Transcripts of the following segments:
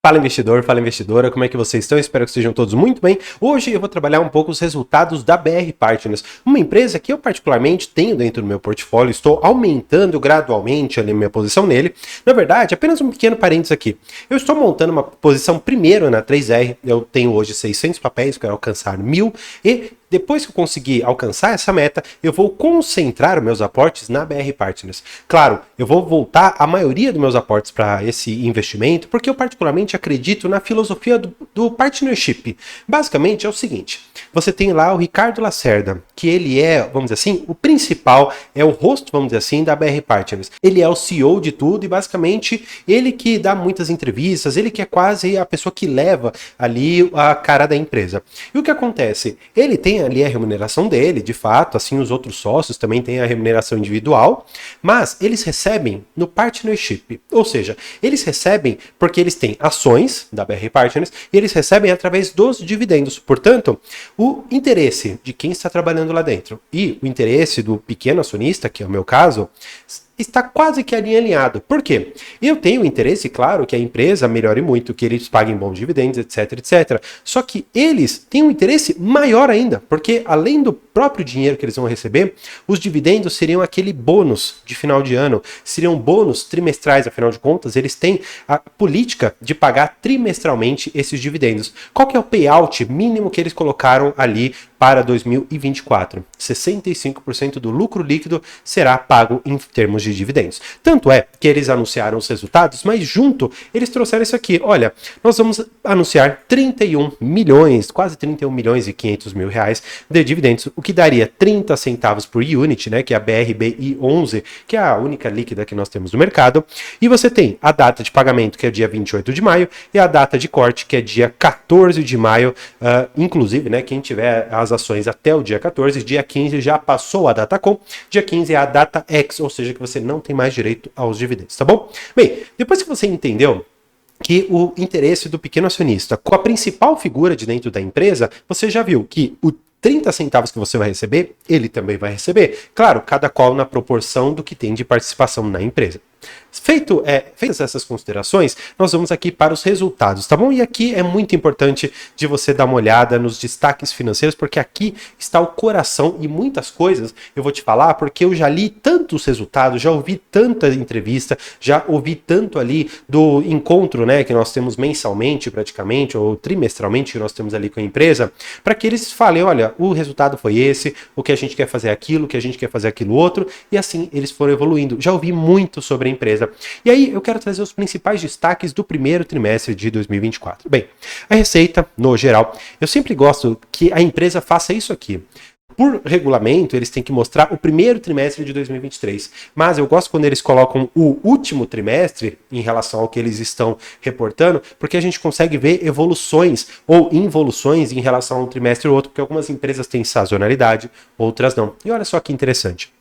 Fala investidor, fala investidora, como é que vocês estão? Espero que estejam todos muito bem. Hoje eu vou trabalhar um pouco os resultados da BR Partners, uma empresa que eu particularmente tenho dentro do meu portfólio, estou aumentando gradualmente a minha posição nele. Na verdade, apenas um pequeno parênteses aqui. Eu estou montando uma posição primeiro na 3R, eu tenho hoje 600 papéis, quero alcançar 1000 e depois que eu conseguir alcançar essa meta, eu vou concentrar os meus aportes na BR Partners. Claro, eu vou voltar a maioria dos meus aportes para esse investimento, porque eu particularmente acredito na filosofia do partnership. Basicamente é o seguinte, você tem lá o Ricardo Lacerda, que ele é, vamos dizer assim, o principal, é o rosto, vamos dizer assim, da BR Partners. Ele é o CEO de tudo e basicamente ele que dá muitas entrevistas, ele que é quase a pessoa que leva ali a cara da empresa. E o que acontece? Ele tem ali a remuneração dele, de fato, assim os outros sócios também têm a remuneração individual, mas eles recebem no partnership, ou seja, eles recebem porque eles têm ações da BR Partners e eles recebem através dos dividendos. Portanto, o interesse de quem está trabalhando lá dentro e o interesse do pequeno acionista, que é o meu caso, está quase que alinhado. Por quê? Eu tenho interesse, claro, que a empresa melhore muito, que eles paguem bons dividendos, etc, etc. Só que eles têm um interesse maior ainda, porque além do próprio dinheiro que eles vão receber, os dividendos seriam aquele bônus de final de ano, seriam bônus trimestrais, afinal de contas, eles têm a política de pagar trimestralmente esses dividendos. Qual que é o payout mínimo que eles colocaram ali para 2024? 65% do lucro líquido será pago em termos de dividendos. Tanto é que eles anunciaram os resultados, mas junto eles trouxeram isso aqui. Olha, nós vamos anunciar 31 milhões, quase 31 milhões e 500 mil reais de dividendos, o que daria 30 centavos por unit, né, que é a BRBI11, que é a única líquida que nós temos no mercado. E você tem a data de pagamento, que é dia 28 de maio, e a data de corte, que é dia 14 de maio. Inclusive, né, quem tiver as ações até o dia 14, dia 15 já passou a data com, dia 15 é a data X, ou seja, que você não tem mais direito aos dividendos, tá bom? Bem, depois que você entendeu que o interesse do pequeno acionista com a principal figura de dentro da empresa, você já viu que o 30 centavos que você vai receber, ele também vai receber. Claro, cada qual na proporção do que tem de participação na empresa. Feitas essas considerações, nós vamos aqui para os resultados, tá bom? E aqui é muito importante de você dar uma olhada nos destaques financeiros, porque aqui está o coração e muitas coisas eu vou te falar, porque eu já li tantos resultados, já ouvi tanta entrevista, já ouvi tanto ali do encontro, né, que nós temos mensalmente praticamente, ou trimestralmente que nós temos ali com a empresa, para que eles falem, olha, o resultado foi esse, o que a gente quer fazer aquilo, o que a gente quer fazer aquilo outro, e assim eles foram evoluindo. Já ouvi muito sobre a empresa. E aí eu quero trazer os principais destaques do primeiro trimestre de 2024. Bem, a receita, no geral, eu sempre gosto que a empresa faça isso aqui. Por regulamento, eles têm que mostrar o primeiro trimestre de 2023. Mas eu gosto quando eles colocam o último trimestre em relação ao que eles estão reportando, porque a gente consegue ver evoluções ou involuções em relação a um trimestre ou outro, porque algumas empresas têm sazonalidade, outras não. E olha só que interessante.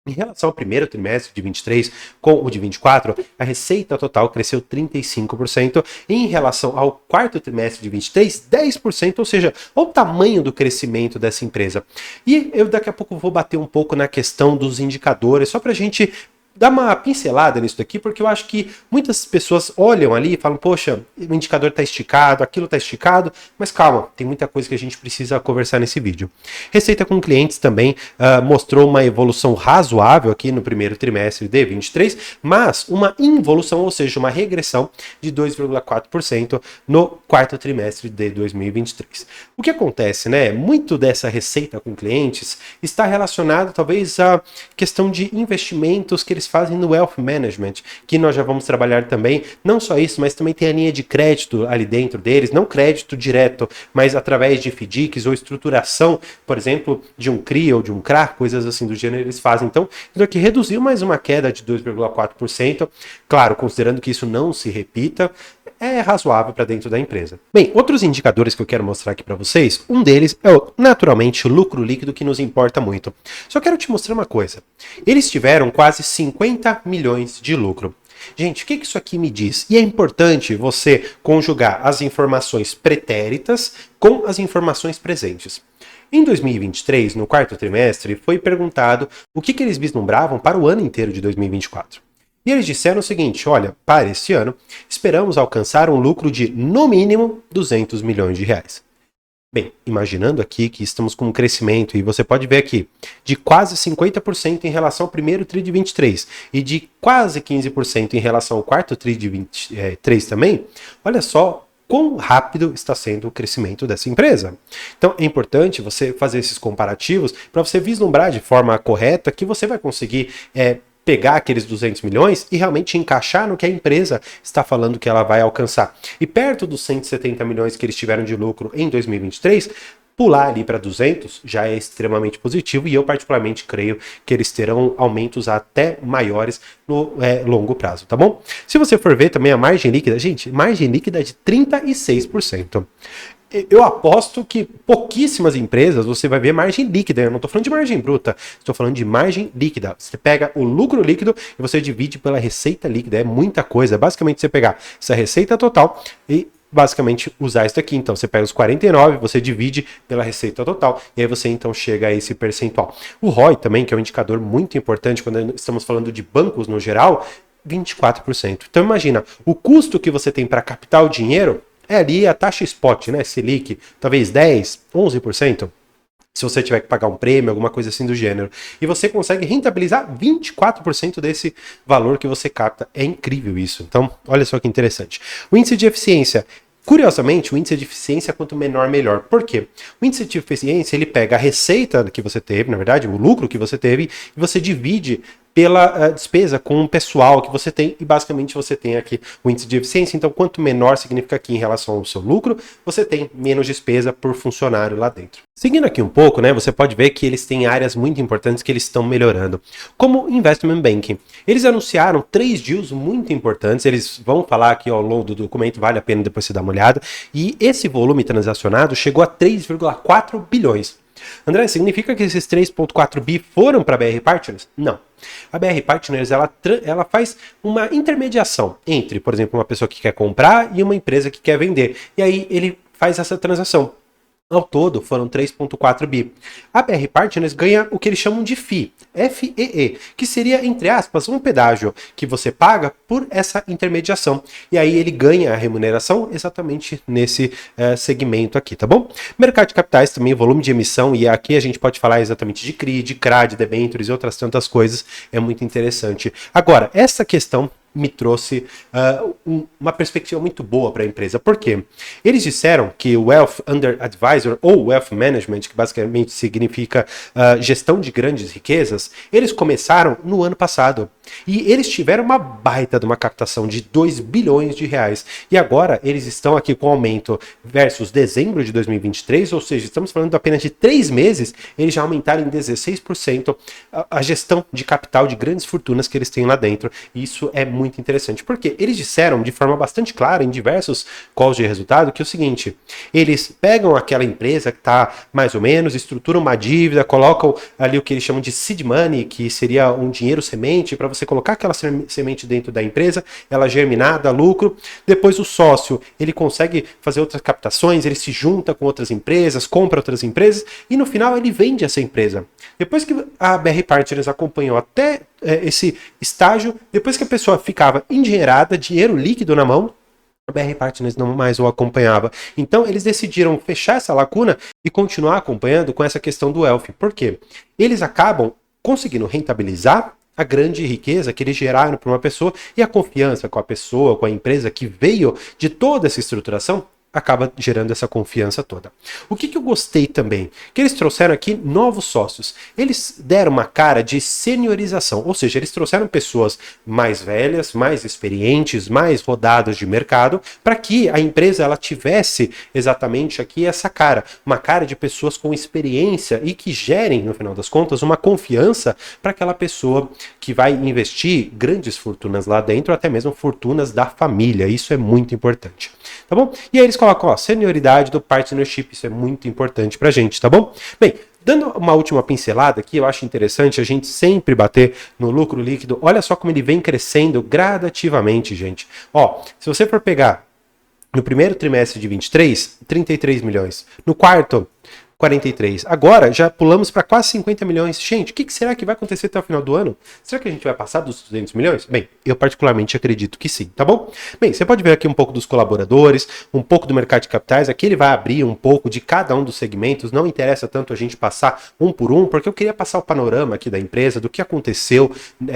Em relação ao primeiro trimestre de 23 com o de 24, a receita total cresceu 35%. Em relação ao quarto trimestre de 23, 10%, ou seja, olha o tamanho do crescimento dessa empresa. E eu daqui a pouco vou bater um pouco na questão dos indicadores, só para a gente dar uma pincelada nisso daqui, porque eu acho que muitas pessoas olham ali e falam, poxa, o indicador está esticado, aquilo está esticado, mas calma, tem muita coisa que a gente precisa conversar nesse vídeo. Receita com clientes também mostrou uma evolução razoável aqui no primeiro trimestre de 23, mas uma involução, ou seja, uma regressão de 2,4% no quarto trimestre de 2023. O que acontece, né? Muito dessa receita com clientes está relacionado talvez à questão de investimentos que eles fazem no Wealth Management, que nós já vamos trabalhar também. Não só isso, mas também tem a linha de crédito ali dentro deles, não crédito direto, mas através de FDICs ou estruturação, por exemplo, de um CRI ou de um CRA, coisas assim do gênero eles fazem. Então, isso aqui reduziu mais uma queda de 2,4%. Claro, considerando que isso não se repita, é razoável para dentro da empresa. Bem, outros indicadores que eu quero mostrar aqui para vocês, um deles é naturalmente o lucro líquido, que nos importa muito. Só quero te mostrar uma coisa. Eles tiveram quase 50 milhões de lucro. Gente, o que isso aqui me diz? E é importante você conjugar as informações pretéritas com as informações presentes. Em 2023, no quarto trimestre, foi perguntado o que eles vislumbravam para o ano inteiro de 2024. E eles disseram o seguinte, olha, para esse ano, esperamos alcançar um lucro de, no mínimo, 200 milhões de reais. Bem, imaginando aqui que estamos com um crescimento, e você pode ver aqui, de quase 50% em relação ao primeiro TRI de 23 e de quase 15% em relação ao quarto TRI de 23 também, olha só quão rápido está sendo o crescimento dessa empresa. Então é importante você fazer esses comparativos para você vislumbrar de forma correta que você vai conseguir pegar aqueles 200 milhões e realmente encaixar no que a empresa está falando que ela vai alcançar. E perto dos 170 milhões que eles tiveram de lucro em 2023, pular ali para 200 já é extremamente positivo e eu particularmente creio que eles terão aumentos até maiores no longo prazo, tá bom? Se você for ver também a margem líquida, gente, margem líquida de 36%. Eu aposto que pouquíssimas empresas você vai ver margem líquida. Eu não estou falando de margem bruta, estou falando de margem líquida. Você pega o lucro líquido e você divide pela receita líquida. É muita coisa. Basicamente, você pegar essa receita total e basicamente usar isso daqui. Então, você pega os 49, você divide pela receita total e aí você então chega a esse percentual. O ROI também, que é um indicador muito importante quando estamos falando de bancos no geral, 24%. Então, imagina, o custo que você tem para captar o dinheiro é ali a taxa spot, né? Selic, talvez 10, 11%. Se você tiver que pagar um prêmio, alguma coisa assim do gênero. E você consegue rentabilizar 24% desse valor que você capta. É incrível isso. Então, olha só que interessante. O índice de eficiência. Curiosamente, o índice de eficiência, quanto menor, melhor. Por quê? O índice de eficiência, ele pega a receita que você teve, na verdade, o lucro que você teve, e você divide pela despesa com o pessoal que você tem, e basicamente você tem aqui o índice de eficiência. Então, quanto menor significa que em relação ao seu lucro, você tem menos despesa por funcionário lá dentro. Seguindo aqui um pouco, né, você pode ver que eles têm áreas muito importantes que eles estão melhorando, como Investment Banking. Eles anunciaram 3 deals muito importantes, eles vão falar aqui ao longo do documento, vale a pena depois você dar uma olhada, e esse volume transacionado chegou a 3,4 bilhões. André, significa que esses 3,4 bi foram para a BR Partners? Não. A BR Partners ela faz uma intermediação entre, por exemplo, uma pessoa que quer comprar e uma empresa que quer vender. E aí ele faz essa transação. Ao todo, foram 3,4 bi. A BR Partners ganha o que eles chamam de FII, FEE, que seria, entre aspas, um pedágio que você paga por essa intermediação. E aí ele ganha a remuneração exatamente nesse segmento aqui, tá bom? Mercado de capitais também, volume de emissão, e aqui a gente pode falar exatamente de CRI, de CRA, de debêntures e outras tantas coisas. É muito interessante. Agora, essa questão me trouxe uma perspectiva muito boa para a empresa. Por quê? Eles disseram que o Wealth Under Advisor, ou Wealth Management, que basicamente significa gestão de grandes riquezas, eles começaram no ano passado. E eles tiveram uma baita de uma captação de 2 bilhões de reais. E agora eles estão aqui com aumento versus dezembro de 2023, ou seja, estamos falando apenas de 3 meses, eles já aumentaram em 16% a gestão de capital de grandes fortunas que eles têm lá dentro. E isso é muito interessante, porque eles disseram de forma bastante clara em diversos calls de resultado que é o seguinte, eles pegam aquela empresa que está mais ou menos, estruturam uma dívida, colocam ali o que eles chamam de seed money, que seria um dinheiro semente, para você colocar aquela semente dentro da empresa, ela germinar, dá lucro, depois o sócio, ele consegue fazer outras captações, ele se junta com outras empresas, compra outras empresas, e no final ele vende essa empresa. Depois que a BR Partners acompanhou até esse estágio, depois que a pessoa ficava endinheirada, dinheiro líquido na mão, a BR Partners não mais o acompanhava. Então eles decidiram fechar essa lacuna e continuar acompanhando com essa questão do Wealth. Por quê? Eles acabam conseguindo rentabilizar a grande riqueza que eles geraram para uma pessoa e a confiança com a pessoa, com a empresa que veio de toda essa estruturação, acaba gerando essa confiança toda. O que eu gostei também? Que eles trouxeram aqui novos sócios. Eles deram uma cara de seniorização, ou seja, eles trouxeram pessoas mais velhas, mais experientes, mais rodadas de mercado, para que a empresa ela tivesse exatamente aqui essa cara, uma cara de pessoas com experiência e que gerem, no final das contas, uma confiança para aquela pessoa que vai investir grandes fortunas lá dentro, até mesmo fortunas da família. Isso é muito importante, tá bom? E aí eles colocam, ó, senioridade do partnership, isso é muito importante pra gente, tá bom? Bem, dando uma última pincelada aqui, eu acho interessante a gente sempre bater no lucro líquido. Olha só como ele vem crescendo gradativamente, gente. Ó, se você for pegar no primeiro trimestre de 23, 33 milhões. No quarto, 43. Agora já pulamos para quase 50 milhões. Gente, o que será que vai acontecer até o final do ano? Será que a gente vai passar dos 200 milhões? Bem, eu particularmente acredito que sim, tá bom? Bem, você pode ver aqui um pouco dos colaboradores, um pouco do mercado de capitais. Aqui ele vai abrir um pouco de cada um dos segmentos. Não interessa tanto a gente passar um por um, porque eu queria passar o panorama aqui da empresa, do que aconteceu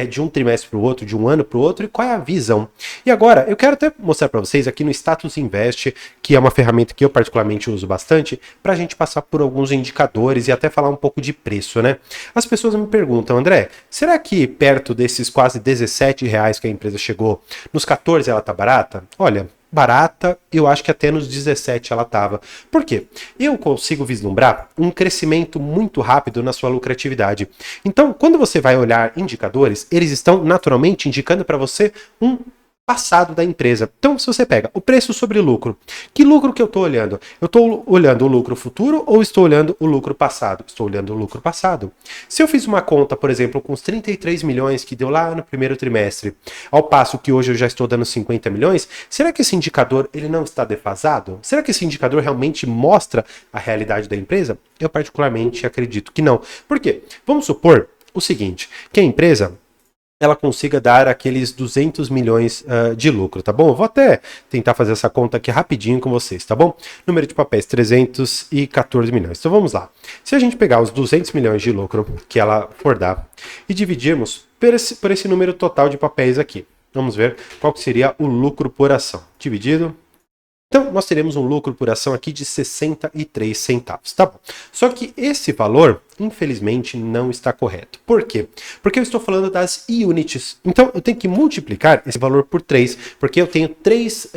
de um trimestre para o outro, de um ano para o outro e qual é a visão. E agora, eu quero até mostrar para vocês aqui no Status Invest, que é uma ferramenta que eu particularmente uso bastante, para a gente passar por alguns indicadores e até falar um pouco de preço, né? As pessoas me perguntam, André, será que perto desses quase R$17 que a empresa chegou, nos 14 ela tá barata? Olha, barata, eu acho que até nos 17 ela estava. Por quê? Eu consigo vislumbrar um crescimento muito rápido na sua lucratividade. Então, quando você vai olhar indicadores, eles estão naturalmente indicando para você um passado da empresa. Então, se você pega o preço sobre lucro, que lucro que eu estou olhando? Eu estou olhando o lucro futuro ou estou olhando o lucro passado? Estou olhando o lucro passado. Se eu fiz uma conta, por exemplo, com os 33 milhões que deu lá no primeiro trimestre, ao passo que hoje eu já estou dando 50 milhões, será que esse indicador ele não está defasado? Será que esse indicador realmente mostra a realidade da empresa? Eu particularmente acredito que não. Por quê? Vamos supor o seguinte, que a empresa ela consiga dar aqueles 200 milhões de lucro, tá bom? Eu vou até tentar fazer essa conta aqui rapidinho com vocês, tá bom? Número de papéis, 314 milhões. Então vamos lá. Se a gente pegar os 200 milhões de lucro que ela for dar e dividirmos por esse número total de papéis aqui, vamos ver qual que seria o lucro por ação. Dividido. Então, nós teremos um lucro por ação aqui de 63 centavos, tá bom? Só que esse valor, infelizmente, não está correto. Por quê? Porque eu estou falando das units. Então, eu tenho que multiplicar esse valor por 3, porque eu tenho 3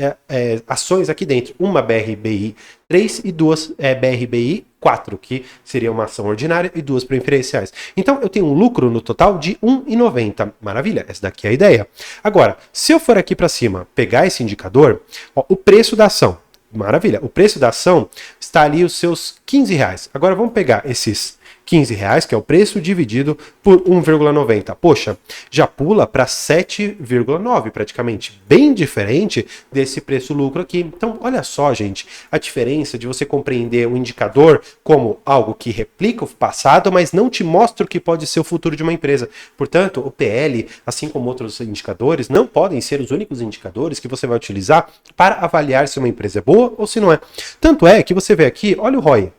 ações aqui dentro. Uma BRBI 3 e 2 BRBI 4, que seria uma ação ordinária, e 2 preferenciais. Então, eu tenho um lucro no total de 1,90. Maravilha, essa daqui é a ideia. Agora, se eu for aqui para cima, pegar esse indicador, ó, o preço da ação. Maravilha, o preço da ação está ali os seus R$15. Agora, vamos pegar esses R$15, que é o preço, dividido por 1,90. Poxa, já pula para 7,9 praticamente. Bem diferente desse preço-lucro aqui. Então, olha só, gente, a diferença de você compreender o indicador como algo que replica o passado, mas não te mostra o que pode ser o futuro de uma empresa. Portanto, o PL, assim como outros indicadores, não podem ser os únicos indicadores que você vai utilizar para avaliar se uma empresa é boa ou se não é. Tanto é que você vê aqui, olha o ROI.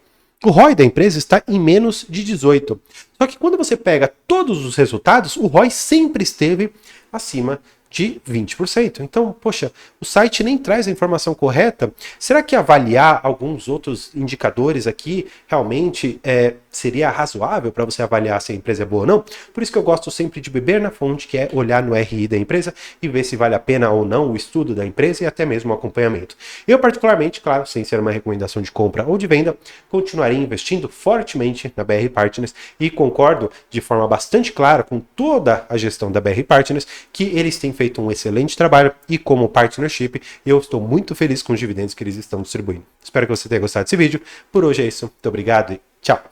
O ROI da empresa está em menos de 18. Só que quando você pega todos os resultados, o ROI sempre esteve acima de 20%. Então, poxa, o site nem traz a informação correta. Será que avaliar alguns outros indicadores aqui realmente seria razoável para você avaliar se a empresa é boa ou não? Por isso que eu gosto sempre de beber na fonte, que é olhar no RI da empresa e ver se vale a pena ou não o estudo da empresa e até mesmo o acompanhamento. Eu, particularmente, claro, sem ser uma recomendação de compra ou de venda, continuarei investindo fortemente na BR Partners e concordo de forma bastante clara com toda a gestão da BR Partners que eles têm feito um excelente trabalho e como partnership eu estou muito feliz com os dividendos que eles estão distribuindo. Espero que você tenha gostado desse vídeo. Por hoje é isso. Muito obrigado e tchau!